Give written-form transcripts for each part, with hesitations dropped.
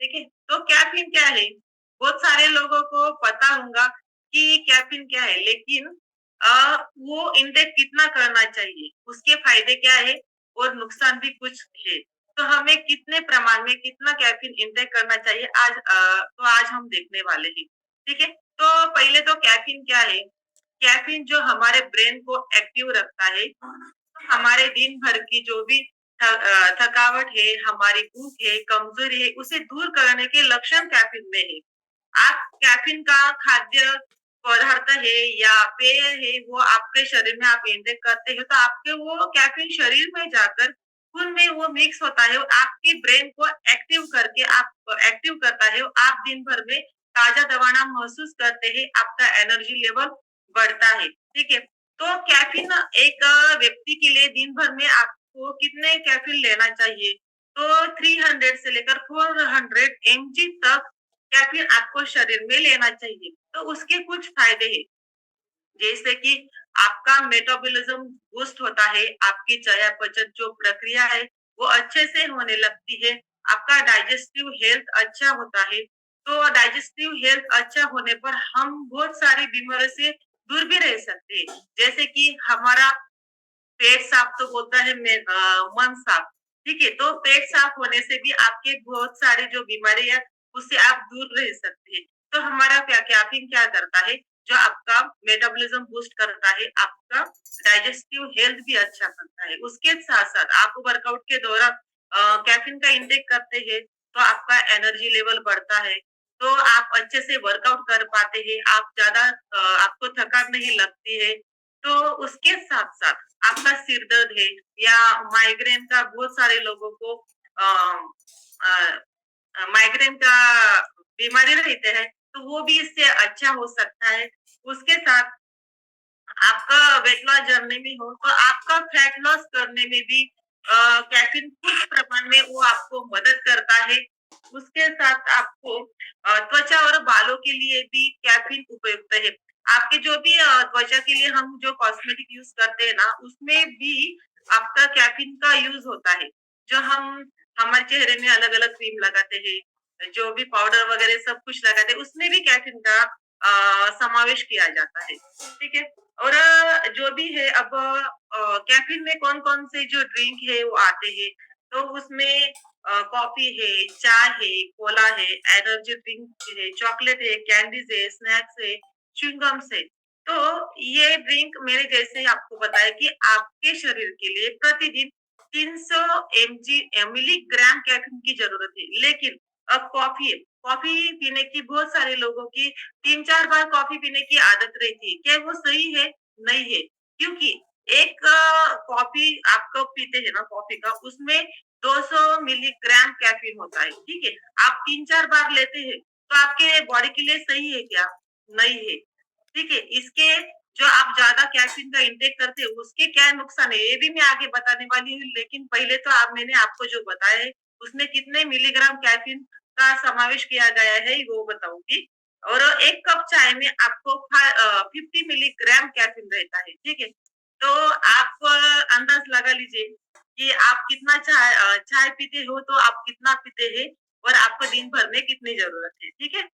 ठीक है? तो कैफ़ीन क्या है? बहुत सारे लोगों को पता होगा कि कैफ़ीन क्या है, लेकिन वो इनटेक कितना करना चाहिए, उसके फ़ायदे क्या है और नुकसान भी कुछ है। तो हमें कितने प्रमाण में कितना कैफ़ीन इनटेक करना चाहिए तो आज हम देखने वाले हैं, ठीक है? तो पहले तो कैफ़ीन क्या है? कैफ़ीन जो हमारे ब्रेन को एक्टिव रखता है, हमारे दिन भर की जो भी थकावट है, हमारी भूख है, कमज़ोरी है, उसे दूर करने के लक्षण कैफ़ीन में है। आप कैफ़ीन का खाद्य पदार्थ है या पेय है, वो आपके शरीर में आप इनटेक करते हो, तो आपके वो कैफ़ीन शरीर में जाकर खून में वो मिक्स होता है और आपके ब्रेन को एक्टिव करता है। आप दिन भर में ताज़ा-तवाना महसूस करते हैं, आपका एनर्जी लेवल बढ़ता है, ठीक है? तो कैफ़ीन एक व्यक्ति के लिए दिन भर में आपको कितने कैफ़ीन लेना चाहिए? तो 300 से लेकर 400 एमजी तक कैफ़ीन आपको शरीर में लेना चाहिए। तो उसके कुछ फ़ायदे हैं, जैसे कि आपका मेटाबॉलिज़्म बूस्ट होता है, आपकी चयापचय जो प्रक्रिया है, वो अच्छे से होने लगती है, आपका डाइजेस्टिव हेल्थ अच्छा होता है। तो डाइजेस्टिव हेल्थ अच्छा होने पर हम बहुत सारी बीमारियों से दूर भी रह सकते हैं, जैसे कि हमारा पेट साफ तो बोलता है मन साफ, ठीक है? तो पेट साफ होने से भी आपके बहुत सारी जो बीमारी है, उससे आप दूर रह सकते हैं। तो हमारा क्या कैफ़ीन क्या करता है, जो आपका मेटाबॉलिज़्म बूस्ट करता है, आपका डाइजेस्टिव हेल्थ भी अच्छा करता है। उसके साथ-साथ आप वर्कआउट के दौरान कैफ़ीन का इंटेक करते हैं, तो आपका एनर्जी लेवल बढ़ता है, तो आप अच्छे से वर्कआउट कर पाते हैं, आपको थकान नहीं लगती है। तो उसके साथ-साथ आपका सिर दर्द है या माइग्रेन का बहुत सारे लोगों को अ माइग्रेन का बीमारी रहते हैं, तो वो भी इससे अच्छा हो सकता है। उसके साथ आपका वेट लॉस जर्नी में हो, तो आपका फैट लॉस करने में भी कैफ़ीन कुछ प्रमाण में वो आपको मदद करता है। उसके साथ आपको त्वचा और बालों के लिए भी कैफ़ीन उपयुक्त है। आपके जो भी त्वचा के लिए हम जो कॉस्मेटिक यूज़ करते हैं ना, उसमें भी आपका कैफ़ीन का यूज़ होता है। जो हम हमारे चेहरे में अलग-अलग क्रीम लगाते हैं, जो भी पाउडर वगैरह सब कुछ लगाते हैं, उसमें भी कैफ़ीन का समावेश किया जाता है। ठीक है? और जो भी है अब कैफ़ीन में कौन-कौन से जो ड्रिंक है वो आते हैं, तो उसमें कॉफ़ी है, चाय है, कोला है, एनर्जी ड्रिंक है, चॉकलेट है, कैंडीज़ है, स्नैक्स है, च्युइंगम्स है। तो ये ड्रिंक मैंने जैसे ही आपको बताया कि आपके शरीर के लिए प्रतिदिन 300 मिलीग्राम कैफ़ीन की ज़रूरत है। लेकिन अब कॉफ़ी पीने की बहुत सारे लोगों की 3-4 बार कॉफ़ी पीने की आदत रहती है। क्या वो सही है? नहीं है। क्योंकि एक कॉफ़ी आप कप पीते हैं ना कॉफ़ी का, उसमें 200 मिलीग्राम कैफ़ीन होता है, ठीक है? आप 3-4 बार लेते हैं, तो आपके बॉडी के लिए सही है क्या? नहीं है, ठीक है? इसके जो आप ज़्यादा कैफ़ीन का इंटेक करते हैं, उसके क्या नुकसान है, ये भी मैं आगे बताने वाली हूँ। लेकिन पहले तो मैंने आपको जो बताया है, उसमें कितने मिलीग्राम कैफ़ीन का समावेश किया गया है, वो बताऊँगी। और 1 कप चाय में आपको 50 मिलीग्राम कैफ़ीन रहता है, ठीक है? तो आप अंदाज़ लगा लीजिए कि आप कितना चाय पीते हो, तो आप कितना पीते हैं और आपको दिन भर में कितनी ज़रूरत है, ठीक है?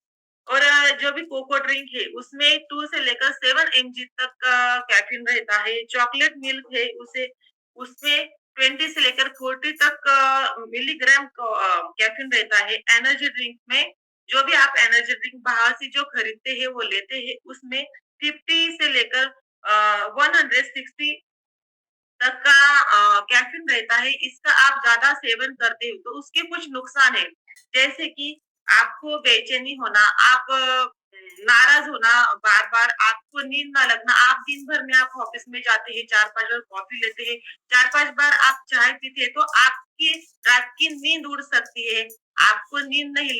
और जो भी कोको ड्रिंक है, उसमें 2 से लेकर 7 एमजी तक का कैफ़ीन रहता है। चॉकलेट मिल्क है, उसे उसमें 20 से लेकर 40 तक मिलीग्राम कैफ़ीन रहता है। एनर्जी ड्रिंक में जो भी आप एनर्जी ड्रिंक बाहर से जो खरीदते हैं, वो लेते हैं, उसमें 50 से लेकर 160 तक का कैफ़ीन रहता है। इसका आप ज़्यादा सेवन करते हो, तो उसके कुछ नुकसान हैं। जैसे कि आपको बेचैनी होना, आप नाराज़ होना बार-बार, आपको नींद ना लगना, आप दिन भर में आप ऑफ़िस में जाते हैं, 4-5 बार कॉफ़ी लेते हैं, 4-5 बार आप चाय पीते हैं, तो आपकी रात की नींद उड़ सकती है, आपको नींद नहीं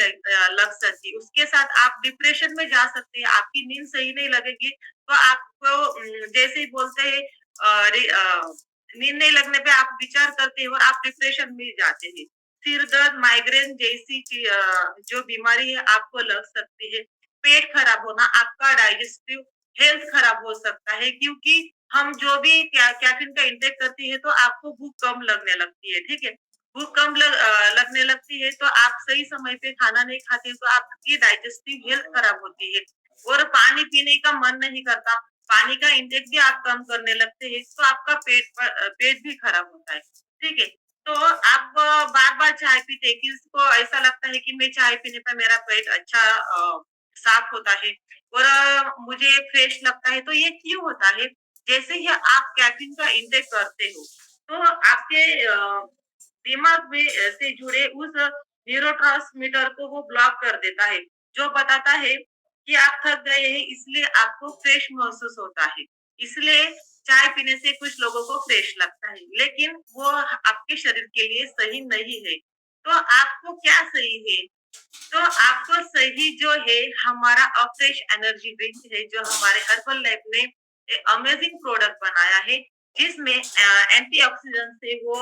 लग सकती। उसके साथ आप डिप्रेशन में जा सकते हैं, आपकी नींद सही नहीं लगेगी, तो आपको जैसे ही बोलते हैं नींद नहीं लगने पे आप विचार करते हैं और आप डिप्रेशन में जाते हैं। सिर दर्द, माइग्रेन जैसी जो बीमारी है आपको लग सकती है। पेट खराब होना, आपका डाइजेस्टिव हेल्थ खराब हो सकता है क्योंकि हम जो भी कैफ़ीन का इंटेक करते हैं तो आपको भूख कम लगने लगती है, ठीक है? भूख कम लगने लगती है तो आप सही समय पे खाना नहीं खाते तो आपकी डाइजेस्टिव हेल्थ खराब होती है और पानी पीने का मन नहीं करता। पानी का इंटेक भी आप कम करने लगते हैं तो आपका पेट भी खराब होता है। ठीक है? तो आप बार-बार चाय पीते हैं, किसको ऐसा लगता है कि मैं चाय पीने पर मेरा पेट अच्छा साफ होता है और मुझे फ्रेश लगता है, तो ये क्यों होता है? जैसे ही आप कैफ़ीन का इंटेक करते हो, तो आपके दिमाग में से जुड़े उस न्यूरोट्रांसमीटर को वो ब्लॉक कर देता है, जो बताता है कि आप थक गए हैं इसलिए आपको फ्रेश महसूस होता है। इसलिए चाय पीने से कुछ लोगों को फ्रेश लगता है, लेकिन वो आपके शरीर के लिए सही नहीं है। तो आपको क्या सही है? तो आपको सही जो है हमारा फ्रेश एनर्जी ड्रिंक है जो हमारे हर्बल लैब ने अमेजिंग प्रोडक्ट बनाया है जिसमें एंटीऑक्सीडेंट से वो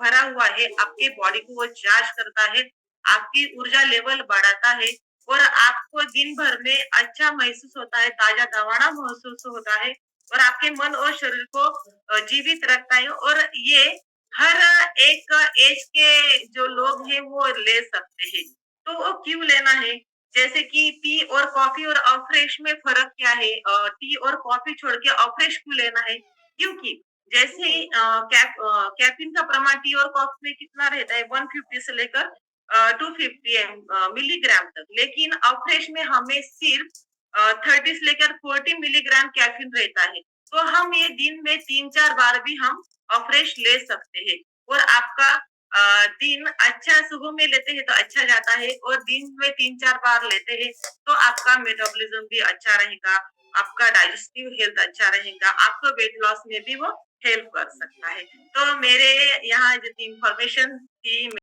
भरा हुआ है आपके बॉडी को वो चार्ज करता है आपकी ऊर्जा लेवल बढ़ाता है और आपको दिन भर में अच्छा महसूस होता है ताजा तवाना महसूस होता है और आपके मन और शरीर को जीवित रखता है और ये हर एक एज के जो लोग हैं वो ले सकते हैं तो वो क्यों लेना है? जैसे कि टी और कॉफ़ी और अफ्रेश में फ़र्क क्या है? टी और कॉफ़ी छोड़ के अफ्रेश क्यों लेना है? क्योंकि जैसे ही कैफ़ीन का प्रमाण टी और कॉफ़ी में कितना रहता है 150 से लेकर 250 मिलीग्राम तक। लेकिन अफ्रेश में हमें सिर्फ 30 से लेकर 40 मिलीग्राम कैफ़ीन रहता है। तो हम ये दिन में 3-4 बार भी हम अफ्रेश ले सकते हैं और आपका दिन अच्छा सुबह में लेते हैं तो अच्छा जाता है और दिन में 3-4 बार लेते हैं तो आपका मेटाबॉलिज्म भी अच्छा रहेगा, आपका डाइजेस्टिव हेल्थ अच्छा रहेगा, आपको वेट लॉस में भी वो हेल्प कर सकता है। तो मेरे यहाँ जितनी इन्फॉर्मेशन थी